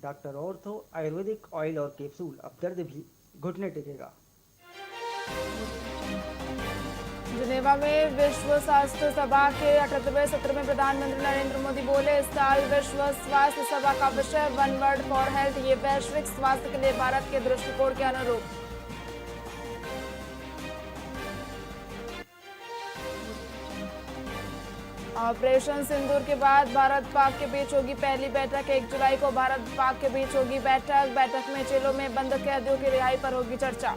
Doctor ortho Ayurvedic oil और capsule, अब दर्द भी घुटने टेकेगा। जिनेवा में विश्व स्वास्थ्य सभा के 78वें सत्र में प्रधानमंत्री नरेंद्र मोदी बोले, इस साल विश्व स्वास्थ्य सभा का विषय वन वर्ल्ड फॉर हेल्थ, ये वैश्विक स्वास्थ्य के लिए भारत के दृष्टिकोण के अनुरूप। ऑपरेशन सिंदूर के बाद भारत पाक के बीच होगी पहली बैठक। 1 जुलाई को भारत पाक के बीच होगी बैठक में जेलों में बंद कैदियों की रिहाई पर होगी चर्चा।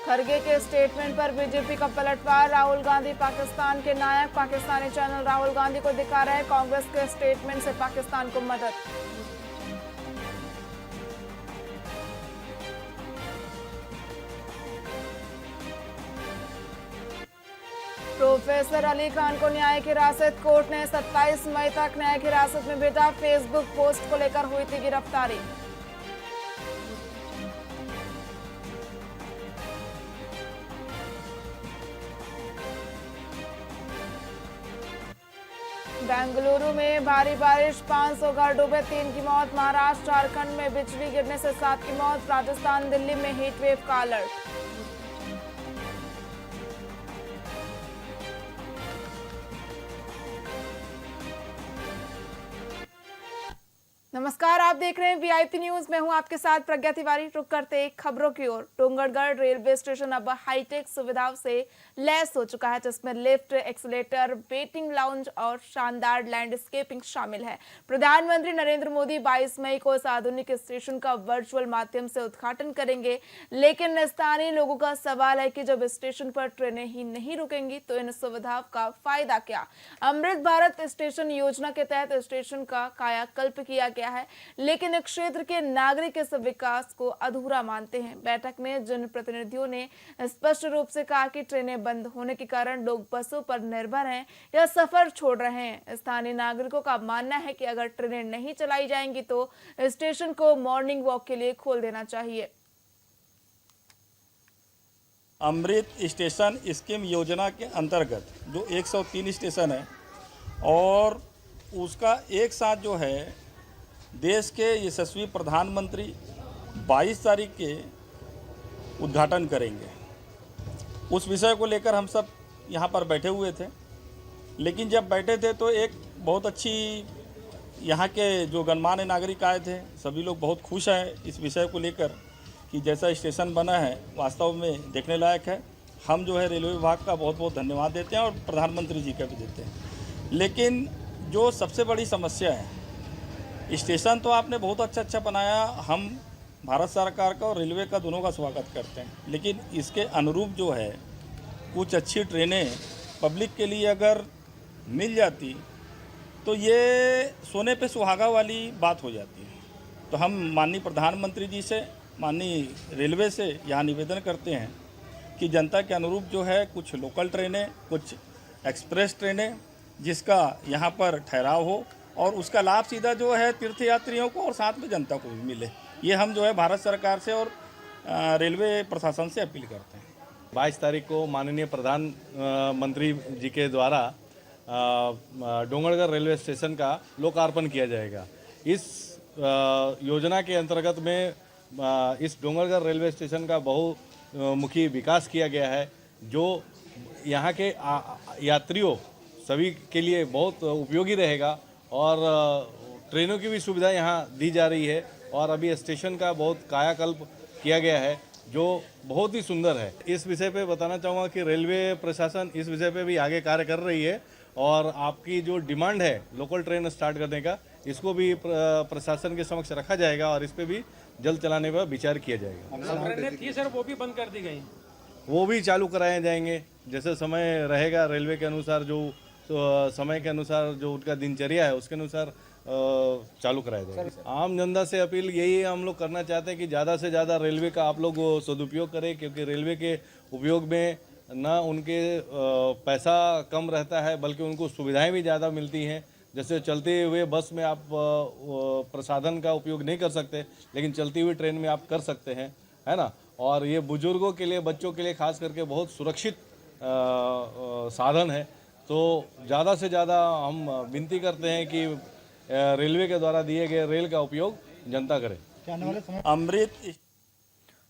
खरगे के स्टेटमेंट पर बीजेपी का पलटवार, राहुल गांधी पाकिस्तान के नायक, पाकिस्तानी चैनल राहुल गांधी को दिखा रहे कांग्रेस के स्टेटमेंट से पाकिस्तान को मदद। प्रोफेसर अली खान को न्यायिक हिरासत, कोर्ट ने 27 मई तक न्यायिक हिरासत में भेजा। फेसबुक पोस्ट को लेकर हुई थी गिरफ्तारी। बेंगलुरु में भारी बारिश, 500 घर डूबे, 3 की मौत। महाराष्ट्र झारखंड में बिजली गिरने से 7 की मौत। राजस्थान दिल्ली में हीट वेव का अलर्ट। नमस्कार, आप देख रहे हैं वीआईपी न्यूज। मैं हूं आपके साथ प्रज्ञा तिवारी। रुक करते एक खबरों की ओर। डोंगरगढ़ रेलवे स्टेशन अब हाईटेक सुविधाओं से लैस हो चुका है, जिसमें लिफ्ट, एक्सीलेटर, वेटिंग लाउंज और शानदार लैंडस्केपिंग शामिल है। प्रधानमंत्री नरेंद्र मोदी 22 मई को इस आधुनिक स्टेशन का वर्चुअल माध्यम से उद्घाटन करेंगे, लेकिन स्थानीय लोगों का सवाल है कि जब स्टेशन पर ट्रेनें ही नहीं रुकेंगी तो इन सुविधाओं का फायदा क्या। अमृत भारत स्टेशन योजना के तहत स्टेशन का कायाकल्प किया गया है, लेकिन क्षेत्र के नागरिक इस विकास को अधूरा मानते हैं। बैठक में जन प्रतिनिधियों ने स्पष्ट रूप से कहा कि ट्रेनें बंद होने के कारण लोग बसों पर निर्भर हैं या सफर छोड़ रहे हैं। स्थानीय नागरिकों का मानना है कि अगर ट्रेनें नहीं चलाई जाएंगी तो स्टेशन को मॉर्निंग वॉक के लिए खोल देना चाहिए। अमृत स्टेशन स्कीम योजना के अंतर्गत जो 103 स्टेशन है और उसका एक साथ जो है देश के यशस्वी प्रधानमंत्री 22 तारीख के उद्घाटन करेंगे। उस विषय को लेकर हम सब यहाँ पर बैठे हुए थे, लेकिन जब बैठे थे तो एक बहुत अच्छी यहाँ के जो गणमान्य नागरिक आए थे, सभी लोग बहुत खुश हैं इस विषय को लेकर कि जैसा स्टेशन बना है वास्तव में देखने लायक है। हम जो है रेलवे विभाग का बहुत बहुत धन्यवाद देते हैं और प्रधानमंत्री जी का भी देते हैं। लेकिन जो सबसे बड़ी समस्या है, स्टेशन तो आपने बहुत अच्छा बनाया, हम भारत सरकार का और रेलवे का दोनों का स्वागत करते हैं, लेकिन इसके अनुरूप जो है कुछ अच्छी ट्रेनें पब्लिक के लिए अगर मिल जाती तो ये सोने पे सुहागा वाली बात हो जाती है। तो हम माननीय प्रधानमंत्री जी से, माननीय रेलवे से यहाँ निवेदन करते हैं कि जनता के अनुरूप जो है कुछ लोकल ट्रेनें, कुछ एक्सप्रेस ट्रेनें जिसका यहाँ पर ठहराव हो और उसका लाभ सीधा जो है तीर्थयात्रियों को और साथ में जनता को भी मिले। ये हम जो है भारत सरकार से और रेलवे प्रशासन से अपील करते हैं। 22 तारीख को माननीय प्रधानमंत्री जी के द्वारा डोंगरगढ़ रेलवे स्टेशन का लोकार्पण किया जाएगा। इस योजना के अंतर्गत में इस डोंगरगढ़ रेलवे स्टेशन का बहुमुखी विकास किया गया है, जो यहाँ के यात्रियों सभी के लिए बहुत उपयोगी रहेगा और ट्रेनों की भी सुविधा यहाँ दी जा रही है और अभी स्टेशन का बहुत कायाकल्प किया गया है जो बहुत ही सुंदर है। इस विषय पे बताना चाहूँगा कि रेलवे प्रशासन इस विषय पे भी आगे कार्य कर रही है और आपकी जो डिमांड है लोकल ट्रेन स्टार्ट करने का, इसको भी प्रशासन के समक्ष रखा जाएगा और इस पर भी जल्द चलाने पर विचार किया जाएगा। ट्रेनें थी सर, वो भी बंद कर दी गई, वो भी चालू कराए जाएंगे जैसे समय रहेगा रेलवे के अनुसार, जो तो समय के अनुसार जो उनका दिनचर्या है उसके अनुसार चालू कराया जाएगा। आम जनता से अपील यही हम लोग करना चाहते हैं कि ज़्यादा से ज़्यादा रेलवे का आप लोग सदुपयोग करें, क्योंकि रेलवे के उपयोग में न उनके पैसा कम रहता है बल्कि उनको सुविधाएं भी ज़्यादा मिलती हैं। जैसे चलते हुए बस में आप प्रसाधन का उपयोग नहीं कर सकते, लेकिन चलती हुई ट्रेन में आप कर सकते हैं, है ना। और ये बुजुर्गों के लिए, बच्चों के लिए खास करके बहुत सुरक्षित साधन है। तो ज़्यादा से ज़्यादा हम विनती करते हैं कि रेलवे के द्वारा दिए गए रेल का उपयोग जनता करे। अमृत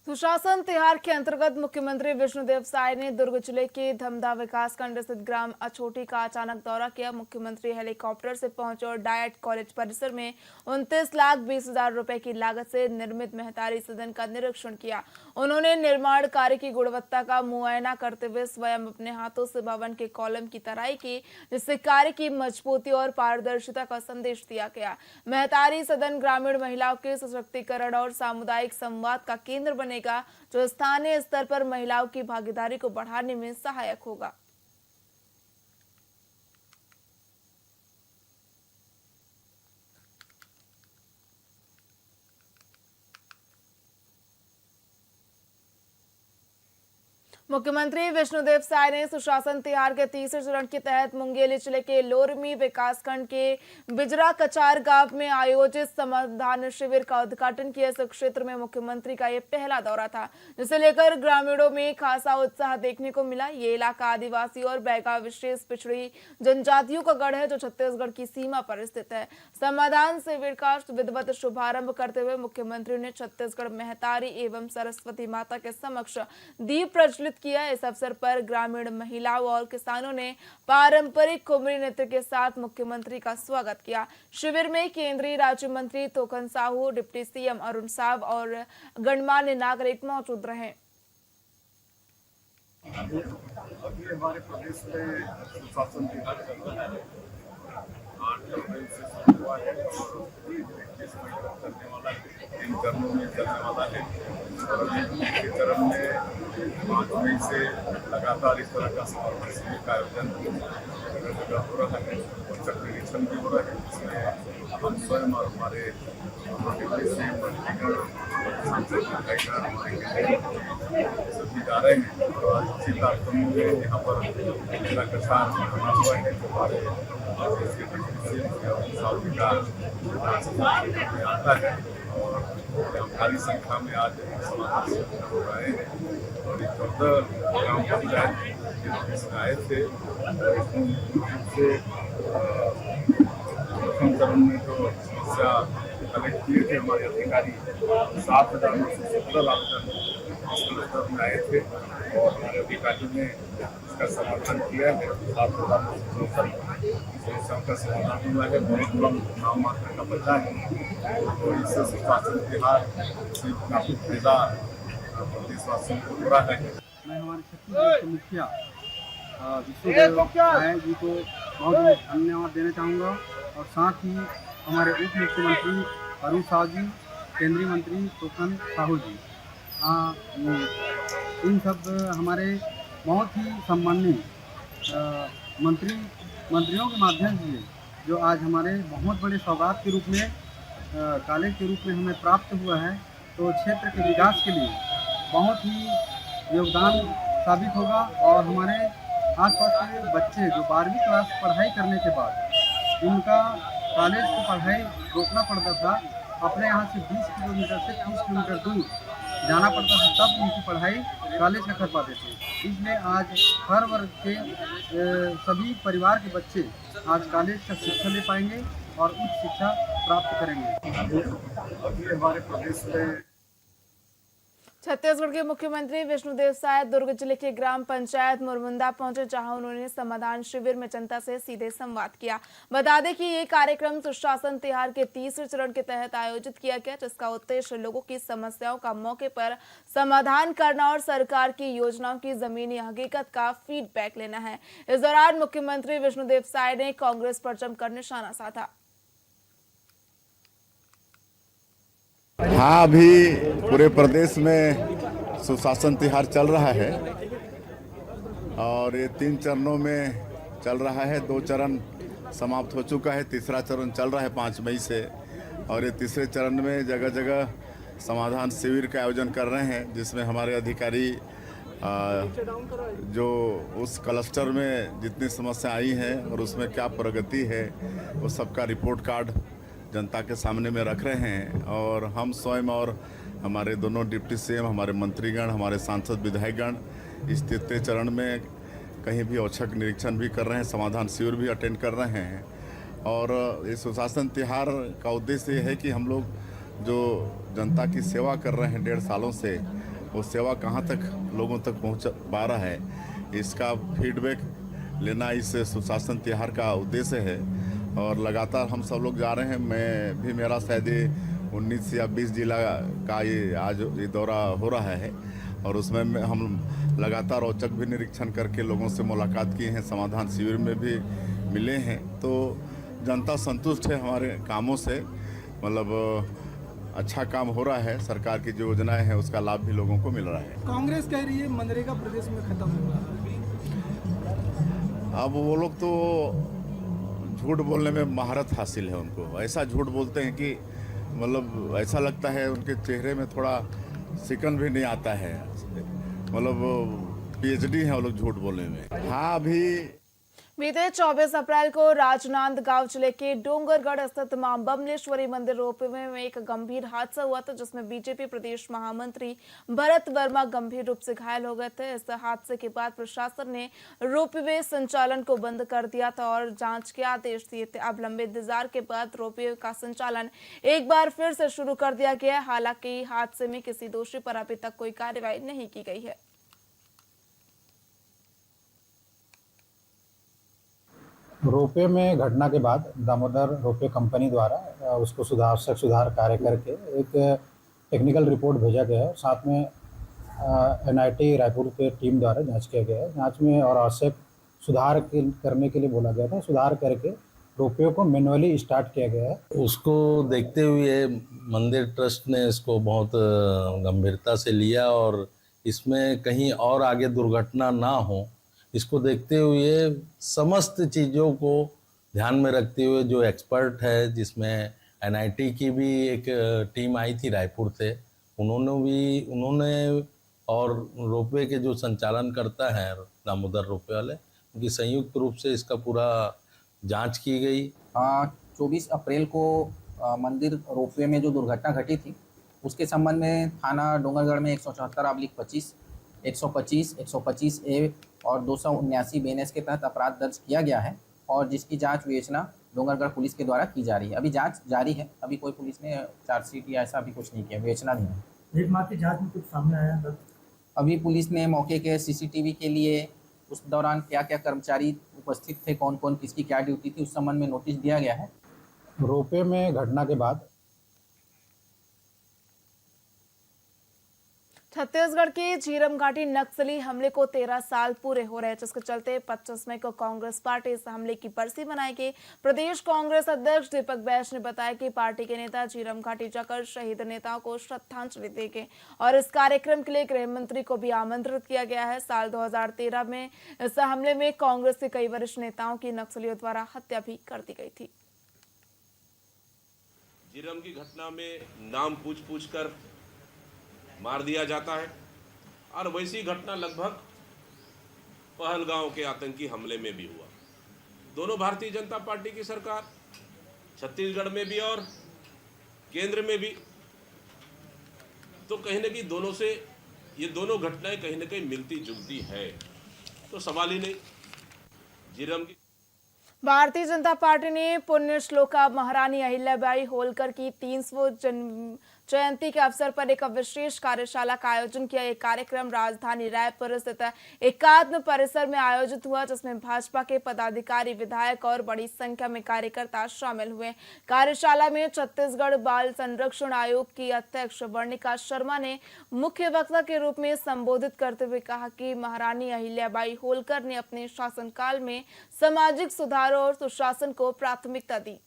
सुशासन तिहार के अंतर्गत मुख्यमंत्री विष्णुदेव साय ने दुर्ग जिले के धमधा विकासखंड स्थित ग्राम अछोटी का अचानक दौरा किया। मुख्यमंत्री हेलीकॉप्टर से पहुंचे और डायट कॉलेज परिसर में 29,20,000 रुपए की लागत से निर्मित महतारी सदन का निरीक्षण किया। उन्होंने निर्माण कार्य की गुणवत्ता का मुआयना करते हुए स्वयं अपने हाथों से भवन के कॉलम की तराई की, जिससे कार्य की मजबूती और पारदर्शिता का संदेश दिया गया। महतारी सदन ग्रामीण महिलाओं के सशक्तिकरण और सामुदायिक संवाद का केंद्र बने, जो स्थानीय स्तर पर महिलाओं की भागीदारी को बढ़ाने में सहायक होगा। मुख्यमंत्री विष्णुदेव साय ने सुशासन तिहार के तीसरे चरण के तहत मुंगेली जिले के लोरमी विकासखंड के बिजरा कचार गांव में आयोजित समाधान शिविर का उद्घाटन किया। इस क्षेत्र में मुख्यमंत्री का यह पहला दौरा था, जिसे लेकर ग्रामीणों में खासा उत्साह देखने को मिला। ये इलाका आदिवासी और बैगा विशेष पिछड़ी जनजातियों का गढ़ है, जो छत्तीसगढ़ की सीमा पर स्थित है। समाधान शिविर का विधिवत शुभारंभ करते हुए मुख्यमंत्री ने छत्तीसगढ़ महतारी एवं सरस्वती माता के समक्ष दीप प्रज्वलित किया। इस अवसर पर ग्रामीण महिलाओं और किसानों ने पारंपरिक खुमरी नृत्य के साथ मुख्यमंत्री का स्वागत किया। शिविर में केंद्रीय राज्य मंत्री तोकन साहू, डिप्टी सीएम अरुण साव और गणमान्य नागरिक मौजूद रहे। अभी हमारे प्रदेश में सुशासन तिहार चल रहा है। 8 अप्रैल से शुरू हुआ है और 21 मई तक चलने वाला है। 3 चरणों में चलने वाला है और अभी चरण में 5 मई से लगातार इस तरह का समर्पण शिविर का आयोजन जगह जगह हो रहा है और चक्र निरीक्षण भी हो रहा है, जिसमें हम स्वयं और हमारे सभी जा रहे हैं और आज इसी कार्यक्रम में यहाँ पर जिला कछार बना हुआ है, जो हमारे देश के आता है और भारी संख्या में आज समाधान शिविर हो रहे हैं और 14 ग्राम पंचायत इसमें आए थे और इससे प्रथम चरण में जो समस्या कलेक्ट किए थे हमारे अधिकारी 7,917 आवेदन स्तर में आए थे और हमारे अधिकारियों ने इसका समाधान किया है। 7,964 का समाधान हुआ है। बहुत कम नाम मात्र का बचा है तो इससे सुशासन तिहार से काफी फायदा प्रदेशवासियों को हो रहा है। मैं हमारे छत्तीसगढ़ के मुखिया विष्णुदेव साय जी को बहुत बहुत धन्यवाद देना चाहूँगा और साथ ही हमारे उप मुख्यमंत्री अरुण साव जी, केंद्रीय मंत्री तोकन साहू जी, इन सब हमारे बहुत ही सम्माननीय मंत्रियों के माध्यम से जो आज हमारे बहुत बड़े सौगात के रूप में कॉलेज के रूप में हमें प्राप्त हुआ है, तो क्षेत्र के विकास के लिए बहुत ही योगदान साबित होगा और हमारे आसपास के बच्चे जो 12वीं क्लास पढ़ाई करने के बाद उनका कॉलेज की पढ़ाई रोकना पड़ता था, अपने यहाँ से 20 किलोमीटर से 30 किलोमीटर दूर जाना पड़ता था, तब उनकी पढ़ाई कॉलेज का कर पाते थे। इसलिए आज हर वर्ग के सभी परिवार के बच्चे आज कॉलेज का शिक्षा ले पाएंगे और उच्च शिक्षा प्राप्त करेंगे। अभी हमारे प्रदेश में छत्तीसगढ़ के मुख्यमंत्री विष्णुदेव साय दुर्ग जिले के ग्राम पंचायत मुरमुंदा पहुंचे, जहां उन्होंने समाधान शिविर में जनता से सीधे संवाद किया। बता दें कि ये कार्यक्रम सुशासन तिहार के तीसरे चरण के तहत आयोजित किया गया, जिसका उद्देश्य लोगों की समस्याओं का मौके पर समाधान करना और सरकार की योजनाओं की जमीनी हकीकत का फीडबैक लेना है। इस दौरान मुख्यमंत्री विष्णुदेव साय ने कांग्रेस पर जमकर निशाना साधा। हाँ, अभी पूरे प्रदेश में सुशासन तिहार चल रहा है और ये 3 चरणों में चल रहा है। 2 चरण समाप्त हो चुका है, तीसरा चरण चल रहा है 5 मई से और ये तीसरे चरण में जगह जगह समाधान शिविर का आयोजन कर रहे हैं, जिसमें हमारे अधिकारी जो उस क्लस्टर में जितनी समस्या आई हैं और उसमें क्या प्रगति है वो सबका रिपोर्ट कार्ड जनता के सामने में रख रहे हैं और हम स्वयं और हमारे दोनों डिप्टी सीएम, हमारे मंत्रीगण, हमारे सांसद विधायकगण इस तीसरे चरण में कहीं भी औचक निरीक्षण भी कर रहे हैं, समाधान शिविर भी अटेंड कर रहे हैं। और इस सुशासन त्यौहार का उद्देश्य ये है कि हम लोग जो जनता की सेवा कर रहे हैं 1.5 सालों से, वो सेवा कहाँ तक लोगों तक पहुँच पा रहा है, इसका फीडबैक लेना इस सुशासन त्यौहार का उद्देश्य है। और लगातार हम सब लोग जा रहे हैं। मैं भी, मेरा शायद ये 19 या 20 जिला का आज ये दौरा हो रहा है और उसमें हम लगातार औचक भी निरीक्षण करके लोगों से मुलाकात किए हैं, समाधान शिविर में भी मिले हैं। तो जनता संतुष्ट है हमारे कामों से, मतलब अच्छा काम हो रहा है। सरकार की जो योजनाएं हैं उसका लाभ भी लोगों को मिल रहा है। कांग्रेस कह रही है मनरेगा प्रदेश में खत्म होगा। अब वो लोग तो झूठ बोलने में महारत हासिल है उनको। ऐसा झूठ बोलते हैं कि मतलब ऐसा लगता है उनके चेहरे में थोड़ा सिकन भी नहीं आता है। मतलब PhD है वो लोग झूठ बोलने में। हाँ, अभी बीते 24 अप्रैल को राजनांदगांव जिले के डोंगरगढ़ स्थित मां बमलेश्वरी मंदिर रोपवे में एक गंभीर हादसा हुआ था, जिसमें बीजेपी प्रदेश महामंत्री भरत वर्मा गंभीर रूप से घायल हो गए थे। इस हादसे के बाद प्रशासन ने रोपवे संचालन को बंद कर दिया था और जांच के आदेश दिए थे। अब लंबे इंतजार के बाद रोपवे का संचालन एक बार फिर से शुरू कर दिया गया है। हालांकि हादसे में किसी दोषी पर अभी तक कोई कार्रवाई नहीं की गई है। रोपवे में घटना के बाद दामोदर रोपवे कंपनी द्वारा उसको सुधार कार्य करके एक टेक्निकल रिपोर्ट भेजा गया है। साथ में NIT रायपुर के टीम द्वारा जांच किया गया है। जांच में और आवश्यक सुधार करने के लिए बोला गया था। सुधार करके रोपवे को मैनुअली स्टार्ट किया गया है। उसको देखते हुए मंदिर ट्रस्ट ने इसको बहुत गंभीरता से लिया और इसमें कहीं और आगे दुर्घटना ना हो, इसको देखते हुए समस्त चीज़ों को ध्यान में रखते हुए जो एक्सपर्ट है, जिसमें NIT की भी एक टीम आई थी रायपुर से, उन्होंने और रोपवे के जो संचालन करता है दामोदर रोपवे वाले, उनकी संयुक्त रूप से इसका पूरा जांच की गई। 24 अप्रैल को मंदिर रोपवे में जो दुर्घटना घटी थी उसके संबंध में थाना डोंगरगढ़ में 174/25, 125, 125A और 279 BNS के तहत अपराध दर्ज किया गया है और जिसकी जांच विवेचना डोंगरगढ़ पुलिस के द्वारा की जा रही है। अभी जांच जारी है। अभी कोई पुलिस ने चार्जशीट या ऐसा अभी कुछ नहीं किया, विवेचना नहीं है। एक माह की जांच में कुछ सामने आया है? अभी पुलिस ने मौके के CCTV के लिए उस दौरान क्या क्या कर्मचारी उपस्थित थे, कौन कौन किसकी क्या ड्यूटी थी, उस संबंध में नोटिस दिया गया है। रोपवे में घटना के बाद छत्तीसगढ़ के झीरम घाटी नक्सली हमले को 13 साल पूरे हो रहे हैं, जिसके चलते 25 मई को कांग्रेस पार्टी इस हमले की बरसी मनाएगी। प्रदेश कांग्रेस अध्यक्ष दीपक बैज ने बताया कि पार्टी के नेता झीरम घाटी जाकर शहीद नेताओं को श्रद्धांजलि देंगे और इस कार्यक्रम के लिए गृह मंत्री को भी आमंत्रित किया गया है। साल 2013 में इस हमले में कांग्रेस के कई वरिष्ठ नेताओं की नक्सलियों द्वारा हत्या भी कर दी गई थी। झीरम की घटना में नाम पूछ कर मार दिया जाता है और वैसी घटना लगभग पहलगांव के आतंकी हमले में भी हुआ। दोनों भारतीय जनता पार्टी की सरकार, छत्तीसगढ़ में भी और केंद्र में भी, तो कहीं न कहीं दोनों से ये दोनों घटनाएं कहीं न कहीं मिलती जुलती है, तो सवाल ही नहीं। झीरम की भारतीय जनता पार्टी ने पुण्य श्लोका महारानी अहिल्याबाई होलकर की 300वीं जयंती के अवसर पर एक विशेष कार्यशाला का आयोजन किया। एक कार्यक्रम राजधानी रायपुर स्थित एकात्म परिसर में आयोजित हुआ, जिसमें भाजपा के पदाधिकारी, विधायक और बड़ी संख्या में कार्यकर्ता शामिल हुए। कार्यशाला में छत्तीसगढ़ बाल संरक्षण आयोग की अध्यक्ष वर्णिका शर्मा ने मुख्य वक्ता के रूप में संबोधित करते हुए कहा कि महारानी अहिल्याबाई होलकर ने अपने शासनकाल में सामाजिक सुधारों और सुशासन को प्राथमिकता दी।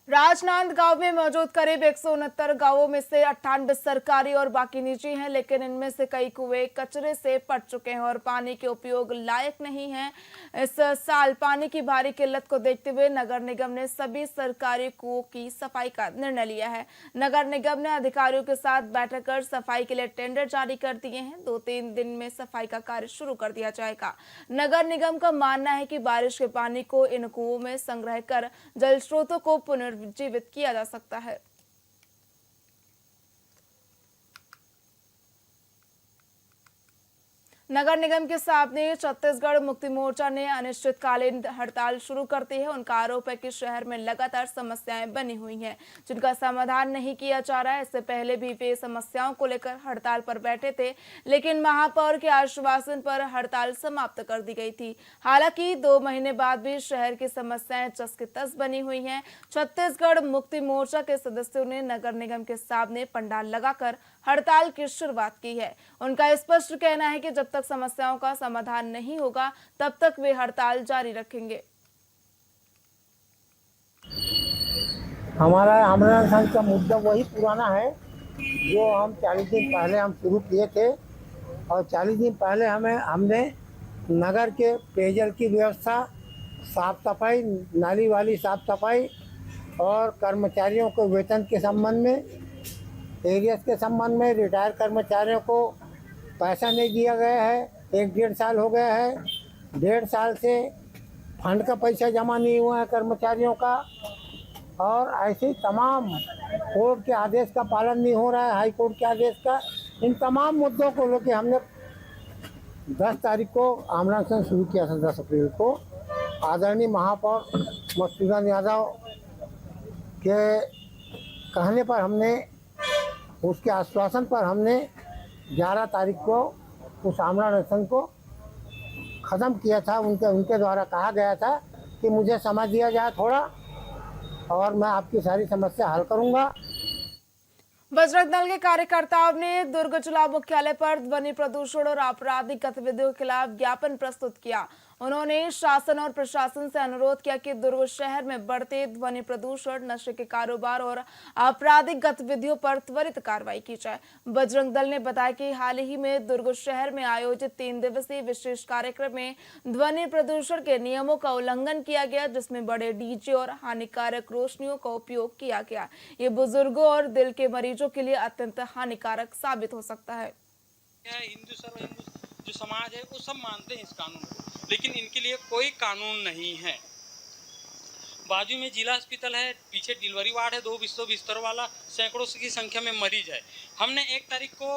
राजनांदगांव में मौजूद करीब 169 गांवों में से 98 सरकारी और बाकी निजी हैं, लेकिन इनमें से कई कुएं कचरे से पट चुके हैं और पानी के उपयोग लायक नहीं हैं। इस साल पानी की भारी किल्लत को देखते हुए नगर निगम ने सभी सरकारी कुओं की सफाई का निर्णय लिया है। नगर निगम ने अधिकारियों के साथ बैठक कर सफाई के लिए टेंडर जारी कर दिए हैं। 2-3 दिन में सफाई का कार्य शुरू कर दिया जाएगा। नगर निगम का मानना है कि बारिश के पानी को इन कुओं में संग्रह कर जल स्रोतों को पुनर्जीवित किया जा सकता है। नगर निगम के सामने छत्तीसगढ़ मुक्ति मोर्चा ने अनिश्चितकालीन हड़ताल शुरू करती है। उनका आरोप है कि शहर में लगातार समस्याएं बनी हुई हैं जिनका समाधान नहीं किया जा रहा है। इससे पहले भी वे समस्याओं को लेकर हड़ताल पर बैठे थे, लेकिन महापौर के आश्वासन पर हड़ताल समाप्त कर दी गई थी। हालांकि 2 महीने बाद भी शहर की समस्याएं जस की तस बनी हुई हैं। छत्तीसगढ़ मुक्ति मोर्चा के सदस्यों ने नगर निगम के सामने पंडाल लगाकर हड़ताल की शुरुआत की है। उनका स्पष्ट कहना है कि जब तक समस्याओं का समाधान नहीं होगा तब तक वे हड़ताल जारी रखेंगे। हमारा संघ का मुद्दा वही पुराना है जो हम 40 दिन पहले हम शुरू किए थे और 40 दिन पहले हमने नगर के पेयजल की व्यवस्था, साफ सफाई, नाली वाली साफ सफाई और कर्मचारियों को वेतन के संबंध में, एरियस के संबंध में रिटायर कर्मचारियों को पैसा नहीं दिया गया है। 1-1.5 साल हो गया है। 1.5 साल से फंड का पैसा जमा नहीं हुआ है कर्मचारियों का और ऐसे तमाम कोर्ट के आदेश का पालन नहीं हो रहा है, हाई कोर्ट के आदेश का। इन तमाम मुद्दों को लेकर हमने 10 तारीख को आंदोलन शुरू किया था। 10 अप्रैल को आदरणीय महापौर मधुसूदन यादव के कहने पर हमने, उसके आश्वासन पर हमने 11 तारीख को उस आमरण को ख़त्म किया था। उनके द्वारा कहा गया था कि मुझे समय दिया जाए थोड़ा और मैं आपकी सारी समस्या हल करूंगा। बजरंग दल के कार्यकर्ताओं ने दुर्ग जिला मुख्यालय पर ध्वनि प्रदूषण और आपराधिक गतिविधियों के खिलाफ ज्ञापन प्रस्तुत किया। उन्होंने शासन और प्रशासन से अनुरोध किया कि दुर्ग शहर में बढ़ते ध्वनि प्रदूषण, नशे के कारोबार और आपराधिक गतिविधियों पर त्वरित कार्रवाई की जाए। बजरंग दल ने बताया कि हाल ही में दुर्ग शहर में आयोजित 3 दिवसीय विशेष कार्यक्रम में ध्वनि प्रदूषण के नियमों का उल्लंघन किया गया, जिसमें बड़े डीजे और हानिकारक रोशनियों का उपयोग किया गया। ये बुजुर्गों और दिल के मरीजों के लिए अत्यंत हानिकारक साबित हो सकता है। हिंदू जो समाज है वो सब मानते हैं इस कानून को, लेकिन इनके लिए कोई कानून नहीं है। बाजू में जिला अस्पताल है, पीछे डिलीवरी वार्ड है, 2 बिस्तरों वाला, सैकड़ों की संख्या में मरीज है। हमने 1 तारीख को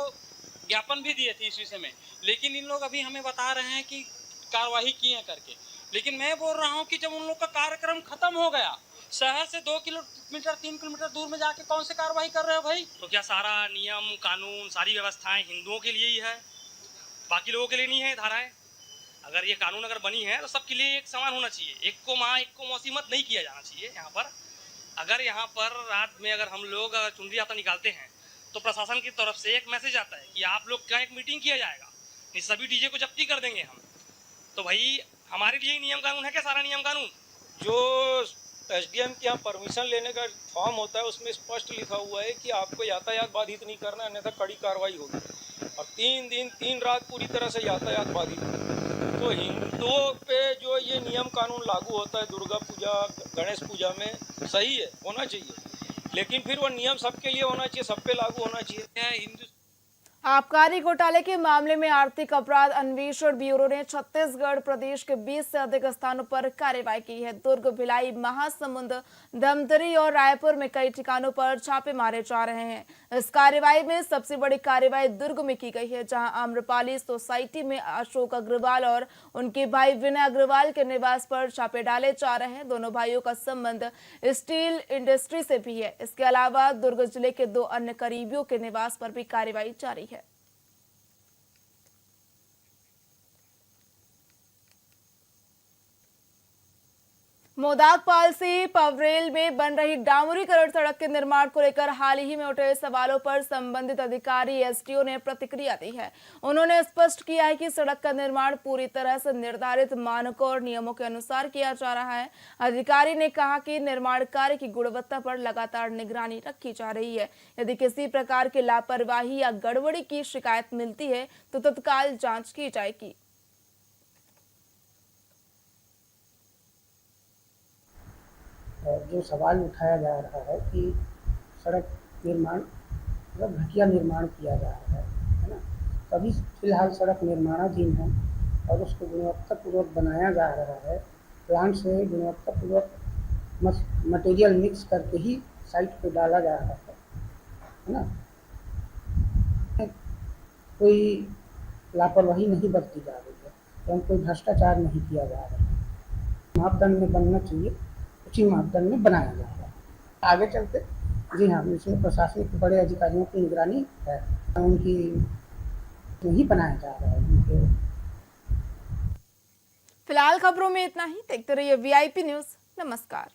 ज्ञापन भी दिए थे इस विषय में, लेकिन इन लोग अभी हमें बता रहे हैं कि कार्रवाई किए हैं करके। लेकिन मैं बोल रहा हूँ कि जब उन लोग का कार्यक्रम खत्म हो गया, शहर से 2 किलोमीटर 3 किलोमीटर दूर में जाके कौन से कार्रवाई कर रहे हो भाई? तो क्या सारा नियम कानून सारी व्यवस्थाएं हिंदुओं के लिए ही है, बाकी लोगों के लिए नहीं है धाराएं? अगर ये कानून अगर बनी है तो सबके लिए एक समान होना चाहिए। एक को माँ एक को मौसी मत नहीं किया जाना चाहिए। यहाँ पर अगर रात में अगर हम लोग चुनरी यात्रा निकालते हैं तो प्रशासन की तरफ से एक मैसेज आता है कि आप लोग का एक मीटिंग किया जाएगा, इस सभी डीजे को जब्ती कर देंगे हम। तो भाई हमारे लिए नियम कानून है क्या सारा नियम कानून? जो एसडीएम के यहाँ परमिशन लेने का फॉर्म होता है उसमें स्पष्ट लिखा हुआ है कि आपको यातायात बाधित नहीं करना, अन्यथा कड़ी कार्रवाई होगी। और 3 दिन 3 रात पूरी तरह से यातायात बाधित है। तो हिंदुओं पे जो ये नियम कानून लागू होता है दुर्गा पूजा, गणेश पूजा में, सही है, होना चाहिए, लेकिन फिर वो नियम सबके लिए होना चाहिए, सब पे लागू होना चाहिए। हिंदू आबकारी घोटाले के मामले में आर्थिक अपराध अन्वेषण ब्यूरो ने छत्तीसगढ़ प्रदेश के 20 से अधिक स्थानों पर कार्रवाई की है। दुर्ग, भिलाई, महासमुंद, धमतरी और रायपुर में कई ठिकानों पर छापे मारे जा रहे हैं। इस कार्रवाई में सबसे बड़ी कार्रवाई दुर्ग में की गई है, जहां आम्रपाली सोसाइटी में अशोक अग्रवाल और उनके भाई विनय अग्रवाल के निवास पर छापे डाले जा रहे हैं। दोनों भाइयों का संबंध स्टील इंडस्ट्री से भी है। इसके अलावा दुर्ग जिले के 2 अन्य करीबियों के निवास पर भी कार्रवाई जारी है। मोदाकपाल से पवरेल में बन रही डामरीकरण सड़क के निर्माण को लेकर हाल ही में उठे सवालों पर संबंधित अधिकारी एसडीओ ने प्रतिक्रिया दी है। उन्होंने स्पष्ट किया है कि सड़क का निर्माण पूरी तरह से निर्धारित मानकों और नियमों के अनुसार किया जा रहा है। अधिकारी ने कहा कि निर्माण कार्य की गुणवत्ता पर लगातार निगरानी रखी जा रही है। यदि किसी प्रकार की लापरवाही या गड़बड़ी की शिकायत मिलती है तो तत्काल जाँच की जाएगी। जो सवाल उठाया जा रहा है कि सड़क निर्माण मतलब घटिया निर्माण किया जा रहा है ना, अभी फिलहाल सड़क निर्माणाधीन है और उसको गुणवत्तापूर्वक बनाया जा रहा है। प्लांट से गुणवत्तापूर्वक मटेरियल मिक्स करके ही साइट पे डाला जा रहा है ना। कोई लापरवाही नहीं बरती जा रही है एवं कोई भ्रष्टाचार नहीं किया जा रहा है। मापदंड में बनना चाहिए, उसी मापदंड में बनाया जा रहा है। आगे चलते जी हाँ, इसमें प्रशासनिक बड़े अधिकारियों की निगरानी है, उनकी नहीं बनाया जा रहा है। फिलहाल खबरों में इतना ही। देखते रहिए VIP न्यूज़। नमस्कार।